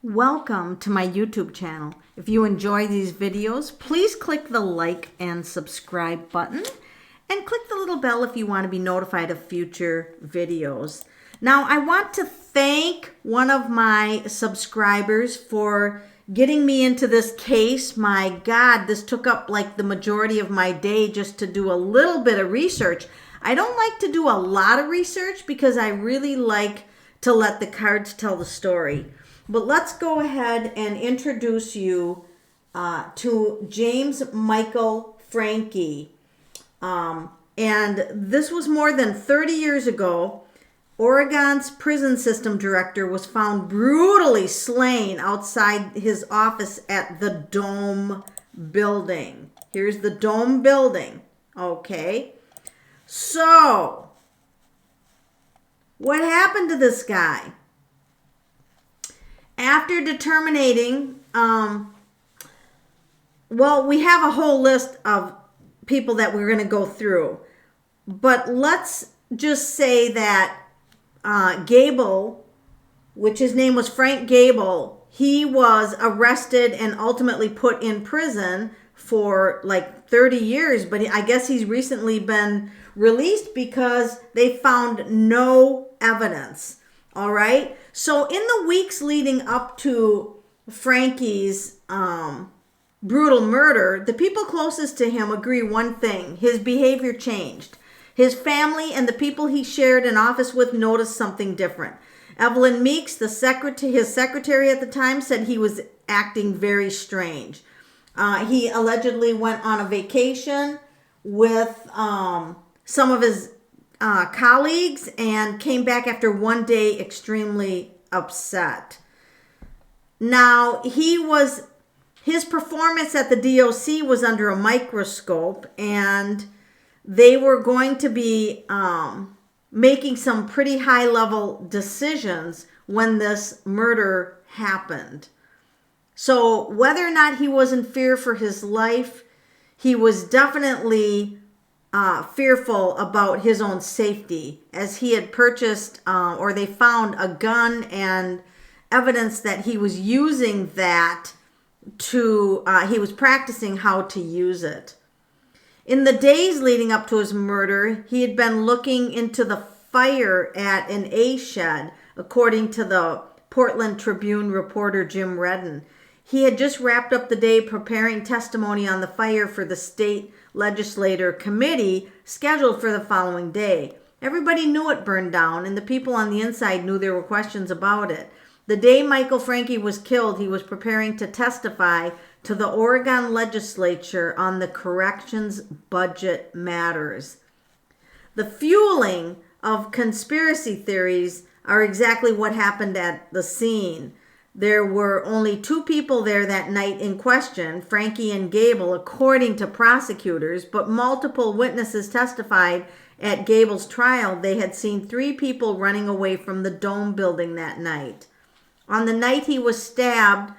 Welcome to my YouTube channel. If you enjoy these videos, please click the like and subscribe button and click the little bell if you want to be notified of future videos. Now, I want to thank one of my subscribers for getting me into this case. My God, this took up like the majority of my day just to do a little bit of research. I don't like to do a lot of research because I really like to let the cards tell the story. But let's go ahead and introduce you to James Michael Francke. And this was more than 30 years ago. Oregon's prison system director was found brutally slain outside his office at the Dome building. Here's the Dome building. Okay. So, what happened to this guy? After determining, well, we have a whole list of people that we're going to go through. But let's just say that Gable, which his name was Frank Gable, he was arrested and ultimately put in prison for like 30 years. But I guess he's recently been released because they found no evidence. All right. So in the weeks leading up to Francke's brutal murder, the people closest to him agree one thing: his behavior changed. His family and the people he shared an office with noticed something different. Evelyn Meeks, his secretary at the time, said he was acting very strange. He allegedly went on a vacation with some of his colleagues and came back after one day extremely upset. Now, his performance at the DOC was under a microscope, and they were going to be making some pretty high-level decisions when this murder happened. So whether or not he was in fear for his life, he was definitely fearful about his own safety, as he had purchased or they found a gun and evidence that he was using that to, he was practicing how to use it. In the days leading up to his murder, he had been looking into the fire at an A shed, according to the Portland Tribune reporter Jim Redden. He had just wrapped up the day preparing testimony on the fire for the state legislature committee scheduled for the following day. Everybody knew it burned down, and the people on the inside knew there were questions about it. The day Michael Francke was killed, he was preparing to testify to the Oregon legislature on the corrections budget matters. The fueling of conspiracy theories are exactly what happened at the scene. There were only two people there that night in question, Francke and Gable, according to prosecutors, but multiple witnesses testified at Gable's trial they had seen three people running away from the Dome building that night. On the night he was stabbed,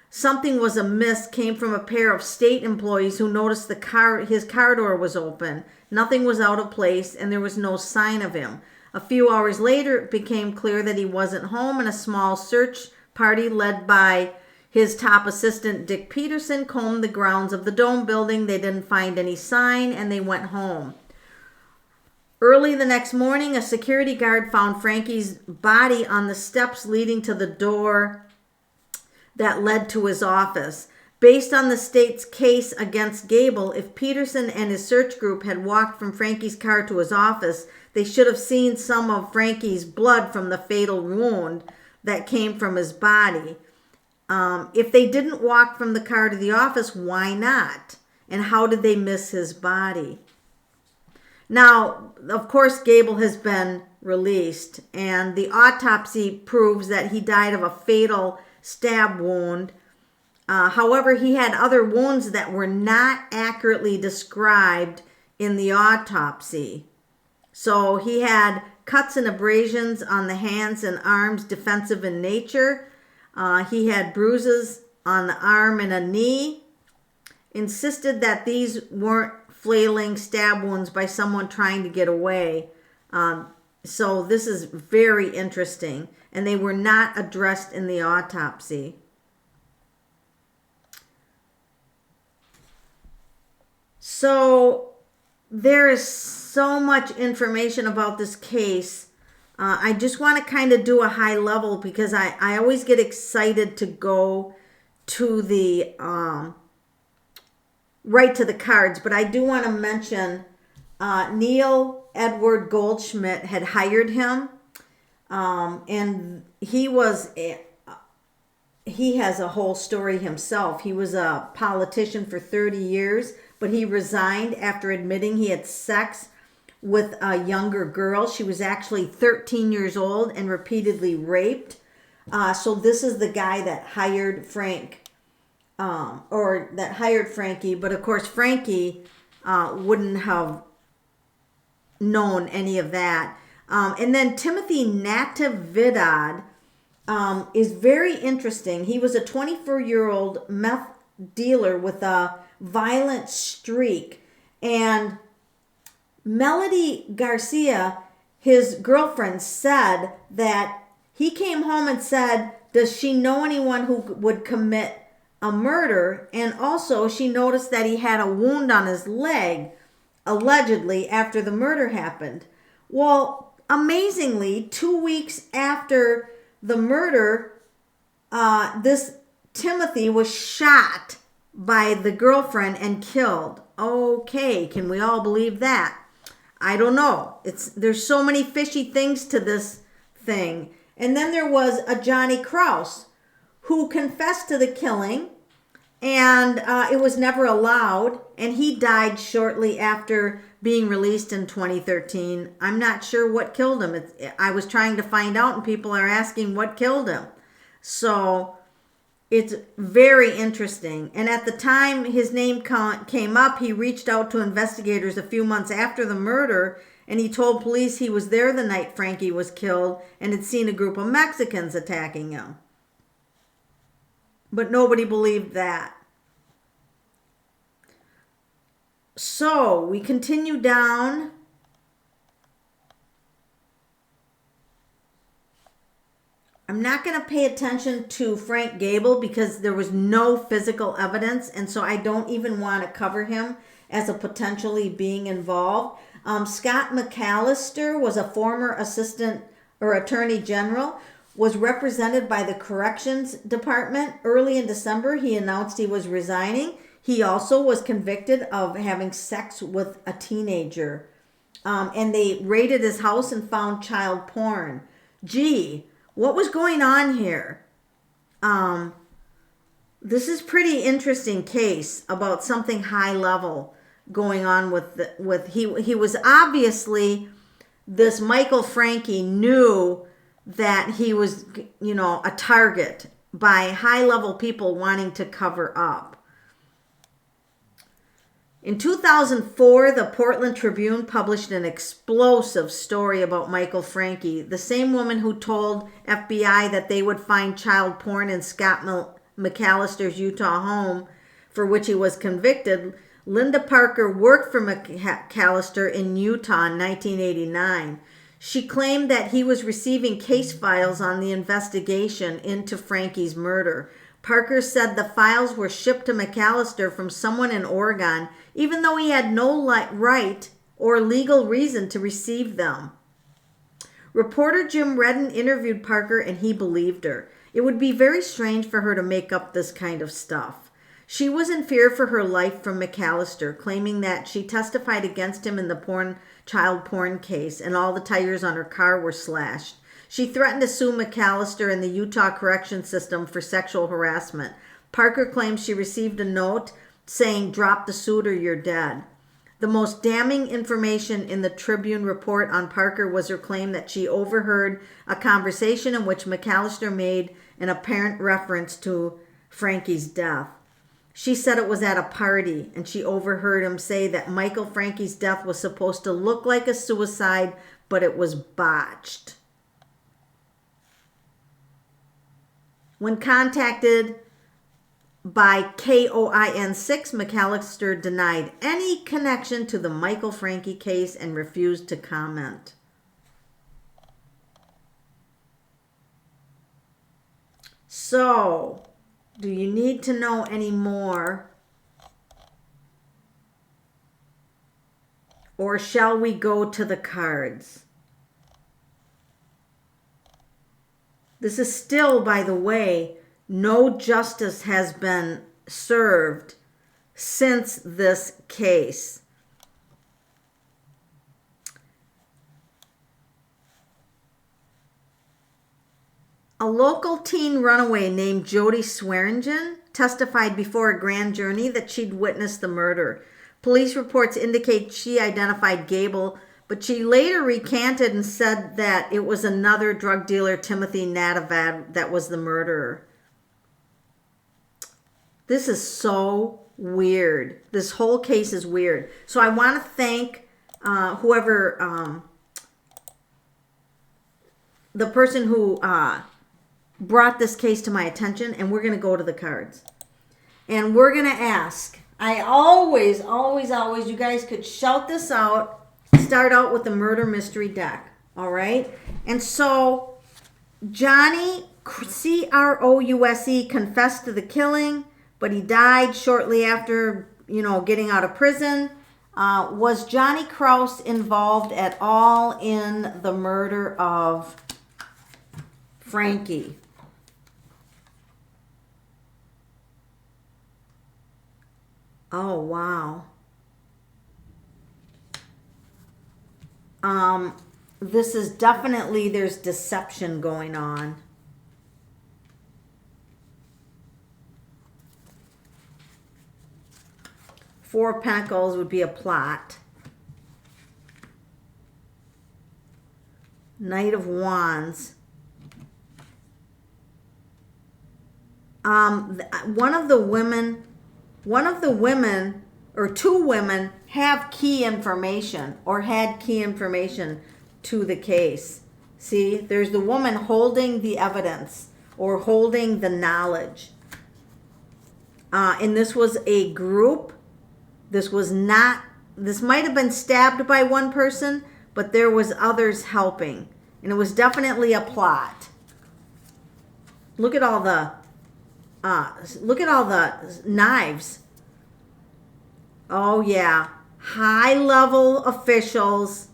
something was amiss came from a pair of state employees who noticed his car door was open. Nothing was out of place, and there was no sign of him. A few hours later, it became clear that he wasn't home, and a small search party led by his top assistant, Dick Peterson, combed the grounds of the Dome building. They didn't find any sign, and they went home. Early the next morning, a security guard found Francke's body on the steps leading to the door that led to his office. Based on the state's case against Gable, if Peterson and his search group had walked from Francke's car to his office, they should have seen some of Francke's blood from the fatal wound that came from his body. If they didn't walk from the car to the office, why not? And how did they miss his body? Now, of course, Gable has been released, and the autopsy proves that he died of a fatal stab wound. However, he had other wounds that were not accurately described in the autopsy. So he had cuts and abrasions on the hands and arms, defensive in nature. He had bruises on the arm and a knee. Insisted that these weren't flailing stab wounds by someone trying to get away. So this is very interesting. and they were not addressed in the autopsy. So there is so much information about this case. I just want to kind of do a high level because I always get excited to go to the right to the cards, but I do want to mention Neil Edward Goldschmidt had hired him, and he has a whole story himself. He was a politician for 30 years, but he resigned after admitting he had sex with a younger girl. She was actually 13 years old and repeatedly raped. So this is the guy that hired Francke, but of course Francke wouldn't have known any of that. And then Timothy Natividad is very interesting. He was a 24-year-old meth dealer with a violent streak, and Melody Garcia, his girlfriend, said that he came home and said, does she know anyone who would commit a murder? And also she noticed that he had a wound on his leg, allegedly, after the murder happened. Well, amazingly, 2 weeks after the murder, this Timothy was shot by the girlfriend and killed. Okay, can we all believe that? I don't know. There's so many fishy things to this thing. And then there was a Johnny Kraus who confessed to the killing, and it was never allowed, and he died shortly after being released in 2013. I'm not sure what killed him. I was trying to find out, and people are asking what killed him. So it's very interesting. And at the time his name came up, he reached out to investigators a few months after the murder, and he told police he was there the night Francke was killed and had seen a group of Mexicans attacking him. But nobody believed that. So we continue down. I'm not going to pay attention to Frank Gable because there was no physical evidence, and so I don't even want to cover him as a potentially being involved. Scott McAllister was a former assistant or attorney general, was represented by the corrections department. Early in December, he announced he was resigning. He also was convicted of having sex with a teenager. And they raided his house and found child porn. Gee, what was going on here? This is pretty interesting case about something high level going on he was obviously, this Michael Francke knew that he was, a target by high level people wanting to cover up. In 2004, the Portland Tribune published an explosive story about Michael Francke, the same woman who told FBI that they would find child porn in Scott McAllister's Utah home, for which he was convicted. Linda Parker worked for McAllister in Utah in 1989. She claimed that he was receiving case files on the investigation into Francke's murder. Parker said the files were shipped to McAllister from someone in Oregon, even though he had no right or legal reason to receive them. Reporter Jim Redden interviewed Parker, and he believed her. It would be very strange for her to make up this kind of stuff. She was in fear for her life from McAllister, claiming that she testified against him in the child porn case, and all the tires on her car were slashed. She threatened to sue McAllister and the Utah correction system for sexual harassment. Parker claims she received a note saying, "Drop the suit or you're dead." The most damning information in the Tribune report on Parker was her claim that she overheard a conversation in which McAllister made an apparent reference to Francke's death. She said it was at a party, and she overheard him say that Michael Francke's death was supposed to look like a suicide, but it was botched. When contacted by KOIN6, McAllister denied any connection to the Michael Francke case and refused to comment. So, do you need to know any more? Or shall we go to the cards? This is still, by the way, no justice has been served since this case. A local teen runaway named Jody Swearingen testified before a grand jury that she'd witnessed the murder. Police reports indicate she identified Gable, but she later recanted and said that it was another drug dealer, Timothy Natavad, that was the murderer. This is so weird. This whole case is weird. So I want to thank whoever, the person who brought this case to my attention, and we're going to go to the cards. And we're going to ask, I always, you guys could shout this out, start out with the murder mystery deck, all right? And so Johnny, Crouse, confessed to the killing, but he died shortly after, getting out of prison. Was Johnny Crouse involved at all in the murder of Francke? Oh, wow. This is definitely, there's deception going on. Four of Pentacles would be a plot. Knight of Wands. One of the women or two women have key information or had key information to the case. See, there's the woman holding the evidence or holding the knowledge. And this was a group. This might have been stabbed by one person, but there was others helping. And it was definitely a plot. Look at all the knives. Oh yeah, high level officials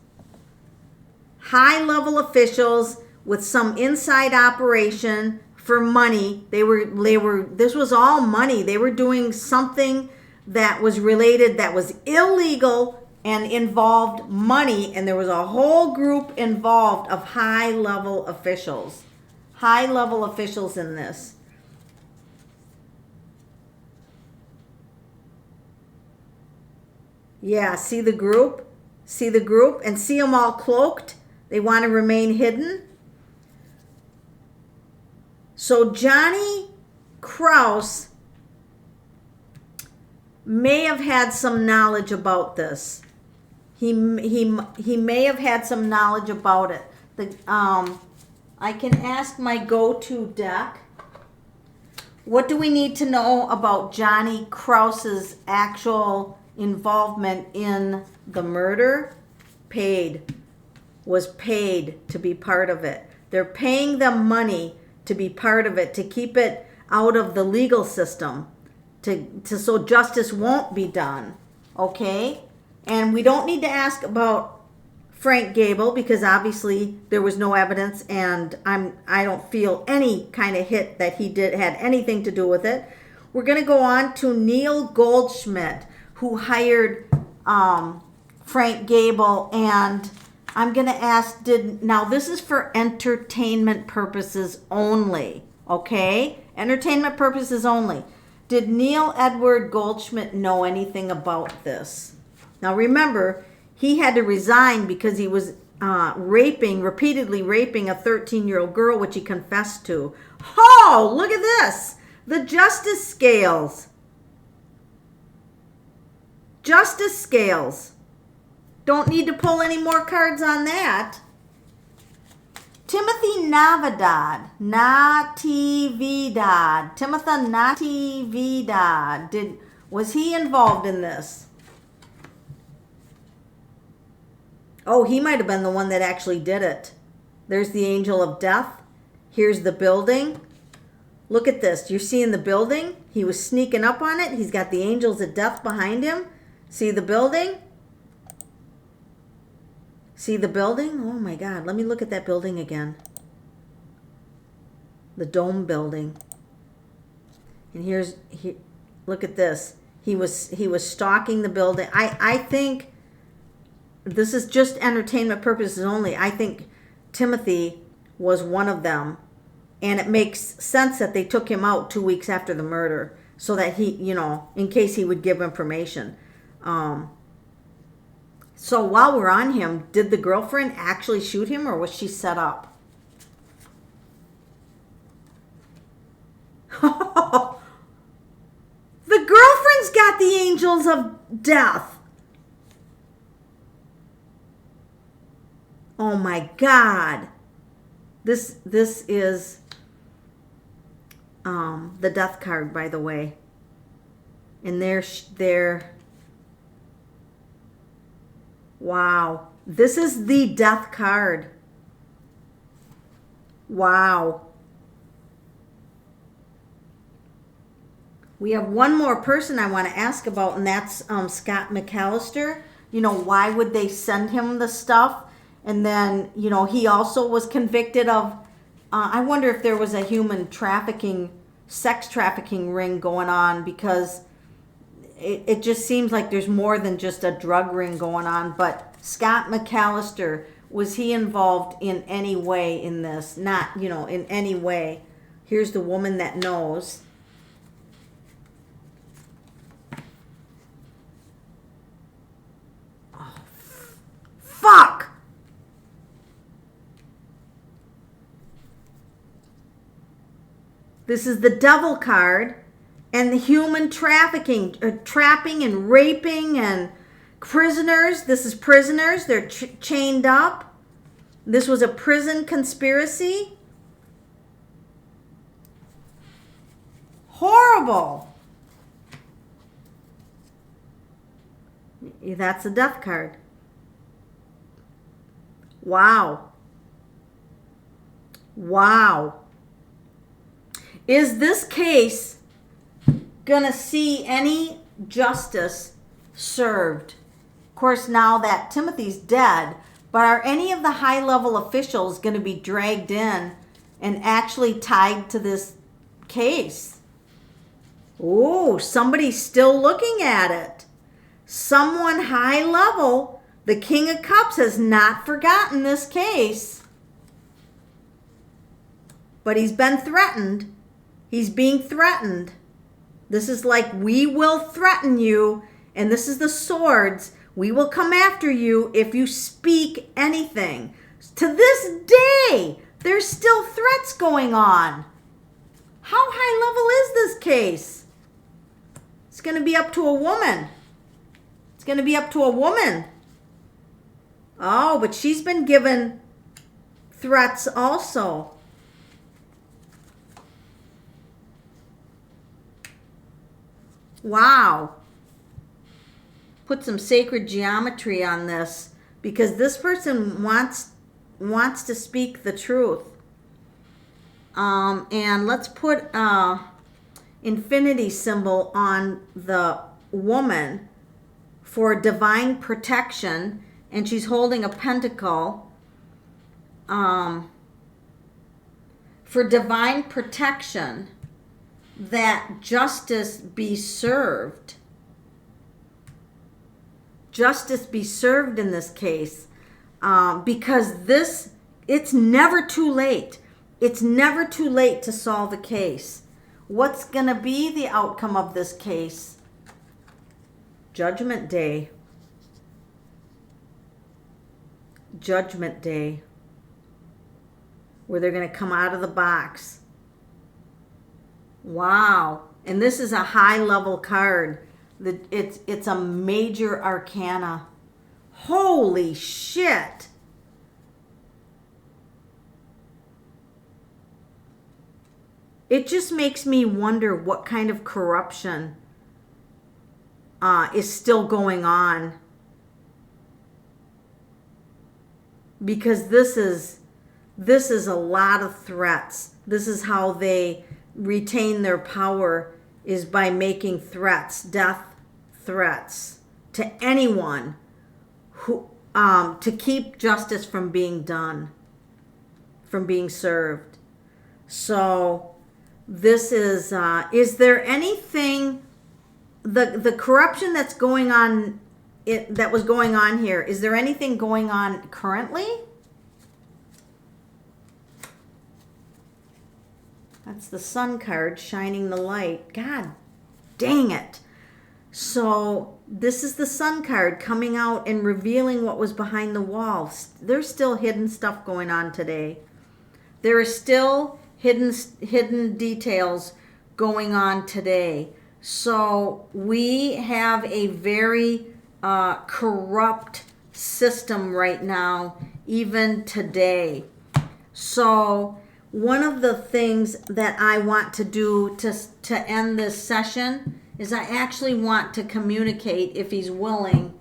with some inside operation for money. This was all money. They were doing something that was related, that was illegal and involved money, and there was a whole group involved of high level officials in this. Yeah, see the group, and see them all cloaked. They want to remain hidden. So Johnny Crouse may have had some knowledge about this. He may have had some knowledge about it. I can ask my go-to deck. What do we need to know about Johnny Crouse's actual involvement in the murder? Was paid to be part of it. They're paying them money to be part of it, to keep it out of the legal system, so justice won't be done. Okay? And we don't need to ask about Frank Gable because obviously there was no evidence, and I don't feel any kind of hit that he had anything to do with it. We're going to go on to Neil Goldschmidt, who hired Frank Gable, and I'm going to ask, now this is for entertainment purposes only, okay? Entertainment purposes only. Did Neil Edward Goldschmidt know anything about this? Now remember, he had to resign because he was repeatedly raping a 13-year-old girl, which he confessed to. Oh, look at this. The justice scales. Justice scales. Don't need to pull any more cards on that. Timothy Natividad. Was he involved in this? Oh, he might have been the one that actually did it. There's the angel of death. Here's the building. Look at this. You're seeing the building? He was sneaking up on it. He's got the angels of death behind him. See the building? See the building? Oh my God. Let me look at that building again. The dome building. And look at this. He was stalking the building. I think this is just entertainment purposes only. I think Timothy was one of them. And it makes sense that they took him out 2 weeks after the murder so that he, in case he would give information. So while we're on him, did the girlfriend actually shoot him or was she set up? The girlfriend's got the angels of death. Oh my God. This is the death card, by the way. And there. Wow. This is the death card. Wow. We have one more person I want to ask about, and that's Scott McAllister. Why would they send him the stuff? And then, he also was convicted of, I wonder if there was a human trafficking, sex trafficking ring going on, because it just seems like there's more than just a drug ring going on. But Scott McAllister, was he involved in any way in this? Not, in any way. Here's the woman that knows. Oh, fuck! This is the devil card. And the human trafficking, trapping and raping and prisoners. This is prisoners. They're chained up. This was a prison conspiracy. Horrible. That's a death card. Wow. Wow. Is this case gonna see any justice served? Of course, now that Timothy's dead, but are any of the high-level officials gonna be dragged in and actually tied to this case? Oh, somebody's still looking at it. Someone high level, the King of Cups, has not forgotten this case. But he's been threatened. He's being threatened. This is like, we will threaten you, and this is the swords. We will come after you if you speak anything. To this day, there's still threats going on. How high level is this case? It's going to be up to a woman. It's going to be up to a woman. Oh, but she's been given threats also. Wow. Put some sacred geometry on this, because this person wants to speak the truth. And let's put infinity symbol on the woman for divine protection, and she's holding a pentacle for divine protection, that justice be served. Justice be served in this case, because it's never too late. It's never too late to solve a case. What's going to be the outcome of this case? Judgment Day. Judgment Day. Where they're going to come out of the box. Wow. And this is a high level card. It's a major arcana. Holy shit. It just makes me wonder what kind of corruption is still going on. Because this is a lot of threats. This is how they retain their power is by making threats, death threats to anyone who to keep justice from being done, from being served. So this is there anything, the corruption that's going on, that was going on here, is there anything going on currently? That's the Sun card shining the light. God dang it. So this is the Sun card coming out and revealing what was behind the walls. There's still hidden stuff going on today. There are still hidden details going on today. So we have a very corrupt system right now, even today. So one of the things that I want to do to end this session is I actually want to communicate, if he's willing,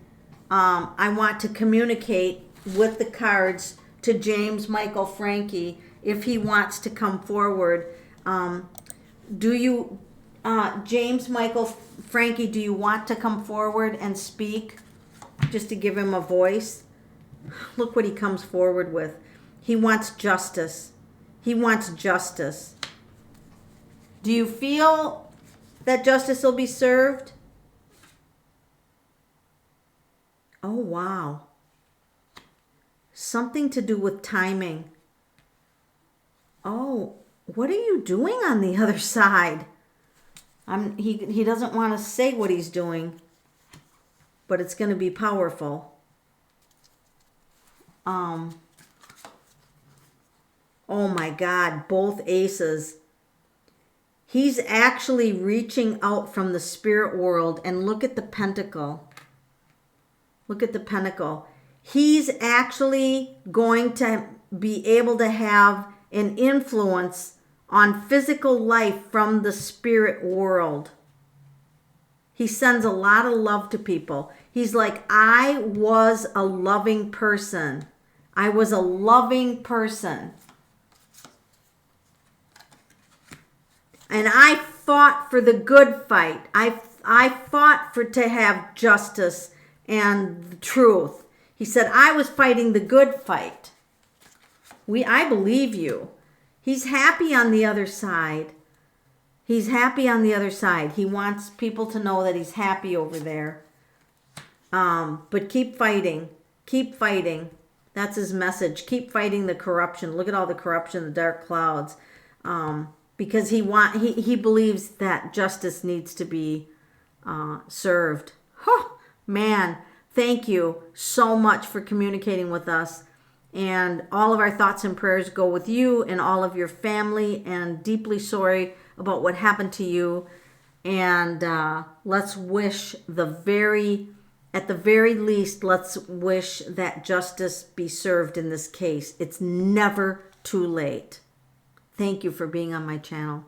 I want to communicate with the cards to James Michael Francke if he wants to come forward. Do you, James Michael Francke, do you want to come forward and speak, just to give him a voice? Look what he comes forward with. He wants justice. He wants justice. Do you feel that justice will be served? Oh, wow. Something to do with timing. Oh, what are you doing on the other side? He doesn't want to say what he's doing, but it's going to be powerful. Oh my God, both aces. He's actually reaching out from the spirit world, and look at the pentacle. Look at the pentacle. He's actually going to be able to have an influence on physical life from the spirit world. He sends a lot of love to people. He's like, I was a loving person. I was a loving person. And I fought for the good fight. I fought to have justice and the truth. He said, I was fighting the good fight. I believe you. He's happy on the other side. He's happy on the other side. He wants people to know that he's happy over there. But keep fighting. Keep fighting. That's his message. Keep fighting the corruption. Look at all the corruption, the dark clouds. Because he believes that justice needs to be served. Oh, man, thank you so much for communicating with us. And all of our thoughts and prayers go with you and all of your family, and deeply sorry about what happened to you. And let's wish at the very least, let's wish that justice be served in this case. It's never too late. Thank you for being on my channel.